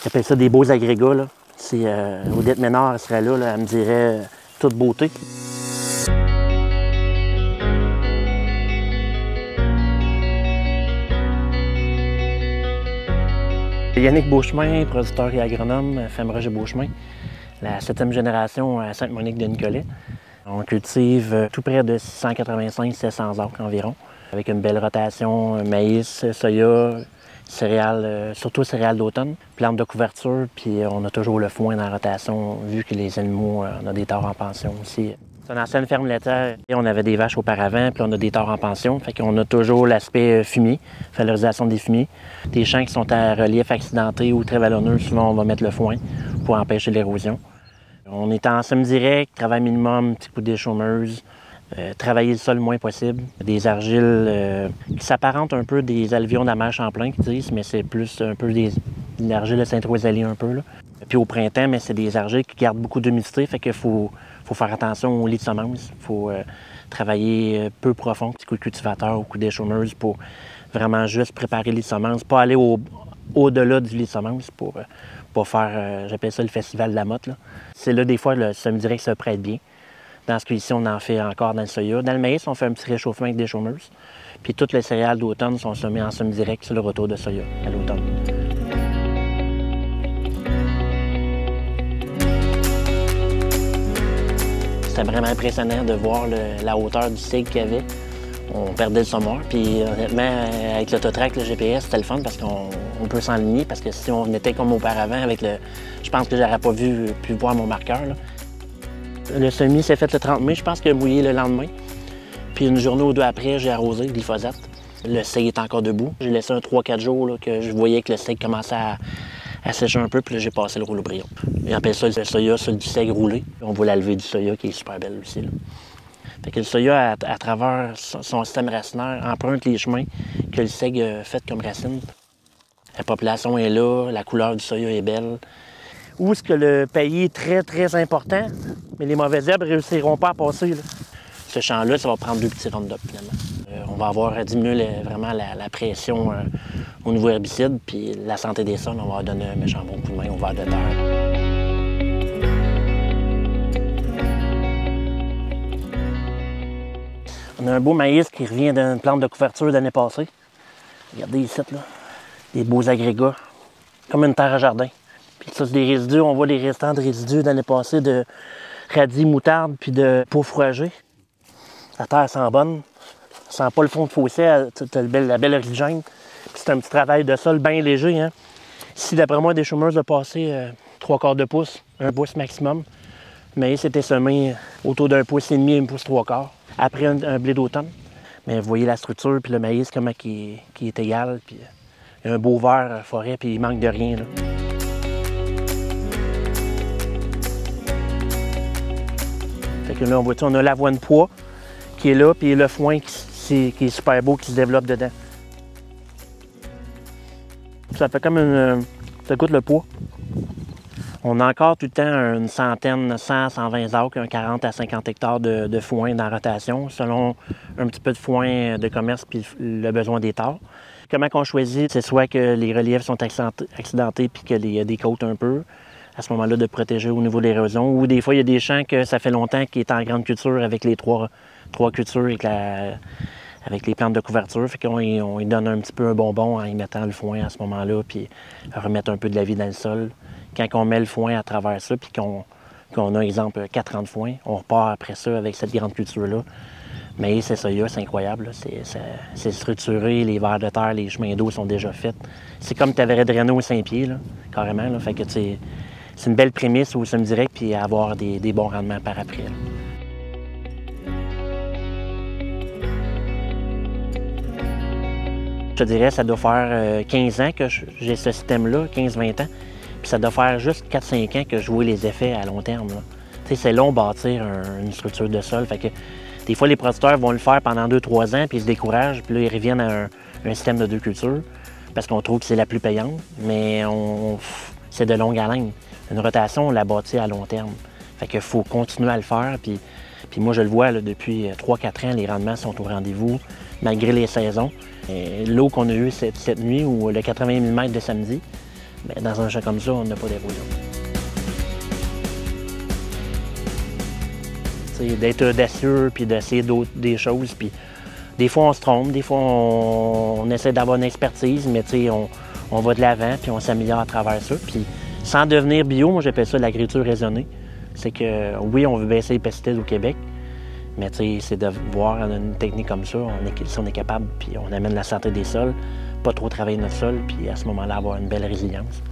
J'appelle ça des beaux agrégats, là. Si Odette Ménard serait là, elle me dirait toute beauté. Yannick Beauchemin, producteur et agronome, Femmes-Roches et Beauchemin, la 7e génération à Sainte-Monique-de-Nicolet. On cultive tout près de 685-700 acres environ, avec une belle rotation, maïs, soya, céréales, surtout céréales d'automne, plantes de couverture, puis on a toujours le foin dans la rotation, vu que les animaux, on a des tares en pension aussi. C'est une ancienne ferme laitière. On avait des vaches auparavant, puis on a des tares en pension. Fait qu'on a toujours l'aspect fumier, valorisation des fumiers. Des champs qui sont à relief accidenté ou très vallonneux, souvent on va mettre le foin pour empêcher l'érosion. On est en semi-direct, travail minimum, petit coup de déchaumeuse, travailler le sol le moins possible. Des argiles qui s'apparentent un peu des alluvions d'Amère Champlain qui disent, mais c'est plus un peu des argiles de Saint-Rosalie un peu. Là. Puis au printemps, mais c'est des argiles qui gardent beaucoup d'humidité, fait qu'il faut faire attention au lit de semence. Il faut travailler peu profond, petit coup de cultivateur ou coup de déchaumeuse pour vraiment juste préparer le lit de semence, pas aller au-delà du lit de semence pour pas faire, j'appelle ça le festival de la motte. C'est là des fois, ça me dirait que ça prête bien. Dans ce cas-ci, on en fait encore dans le soya. Dans le maïs, on fait un petit réchauffement avec des chômeuses. Puis toutes les céréales d'automne sont semées en semi-direct sur le retour de soya à l'automne. C'était vraiment impressionnant de voir la hauteur du cycle qu'il y avait. On perdait le saumon. Puis honnêtement, avec l'autotrack, le GPS, c'était le fun parce qu'on peut s'enligner. Parce que si on était comme auparavant, je pense que j'aurais pas pu voir mon marqueur. Là. Le semis s'est fait le 30 mai, je pense qu'il a mouillé le lendemain. Puis une journée ou deux après, j'ai arrosé le glyphosate. Le seigle est encore debout. J'ai laissé un 3-4 jours là, que je voyais que le seigle commençait à sécher un peu, puis là, j'ai passé le rouleau brillant. On appelle ça le soya sur du seigle roulé. On voit la levée du soya qui est super belle aussi. Là. Fait que le soya, à travers son système racinaire, emprunte les chemins que le seigle a fait comme racine. La population est là, la couleur du soya est belle. Où est-ce que le pays est très, très important, mais les mauvaises herbes ne réussiront pas à passer. Là. Ce champ-là, ça va prendre 2 petits roundup finalement. On va avoir diminué vraiment la pression au niveau herbicide, puis la santé des sols, on va leur donner un méchant bon coup de main au ver de terre. On a un beau maïs qui revient d'une plante de couverture d'année passée. Regardez ici, là, des beaux agrégats, comme une terre à jardin. Puis ça, c'est des résidus, on voit les restants de résidus d'année passée de radis, moutarde, puis de peau fourragée. La terre sent bonne, ça sent pas le fond de fossé, t'as la belle origine. Puis c'est un petit travail de sol bien léger. Hein. Ici, d'après moi, des chômeuses de passer 3/4 de pouce, 1 pouce maximum. Mais c'était semé autour d'1,5 pouce, 1 pouce 3/4. Après un blé d'automne. Mais vous voyez la structure, puis le maïs, comment qui est égal. Puis il y a un beau vert forêt, puis il manque de rien. Là. Fait que là, on a l'avoine pois qui est là, puis le foin qui est super beau, qui se développe dedans. Ça fait comme ça goûte le pois. On a encore tout le temps une centaine, 100, 120 acres, un 40 à 50 hectares de foin dans la rotation, selon un petit peu de foin de commerce puis le besoin des tares. Comment qu'on choisit? C'est soit que les reliefs sont accidentés puis qu'il y a des côtes un peu, à ce moment-là, de protéger au niveau de l'érosion. Ou des fois, il y a des champs que ça fait longtemps qu'ils sont en grande culture avec les trois cultures avec les plantes de couverture. Fait qu'on y donne un petit peu un bonbon en y mettant le foin à ce moment-là, puis remettre un peu de la vie dans le sol. Quand on met le foin à travers ça, puis qu'on a, exemple, 4 ans de foin, on repart après ça avec cette grande culture-là. Mais c'est soya, c'est incroyable. C'est structuré, les vers de terre, les chemins d'eau sont déjà faits. C'est comme tu avais drainé au 5 pieds, là, carrément. Là. Fait que c'est une belle prémisse au semi-direct, puis avoir des bons rendements par après. Là. Je te dirais, ça doit faire 15 ans que j'ai ce système-là, 15-20 ans. Puis ça doit faire juste 4-5 ans que je vois les effets à long terme. C'est long bâtir une structure de sol. Fait que des fois, les producteurs vont le faire pendant 2-3 ans, puis ils se découragent, puis là, ils reviennent à un système de 2 cultures parce qu'on trouve que c'est la plus payante, mais c'est de longue haleine. Une rotation, on la bâtit à long terme. Fait qu'il faut continuer à le faire, puis moi, je le vois là, depuis 3-4 ans, les rendements sont au rendez-vous, malgré les saisons. L'eau qu'on a eue cette nuit, ou le 80 mm de samedi, Bien, dans un champ comme ça, on n'a pas d'érosion. D'être audacieux, puis d'essayer des choses. Puis des fois, on se trompe, des fois, on essaie d'avoir une expertise, mais on va de l'avant, puis on s'améliore à travers ça. Puis sans devenir bio, moi, j'appelle ça de l'agriculture raisonnée. C'est que, oui, on veut baisser les pesticides au Québec, mais c'est de voir une technique comme ça, si on est capable, puis on amène la santé des sols, pas trop travailler notre sol, puis à ce moment-là, avoir une belle résilience.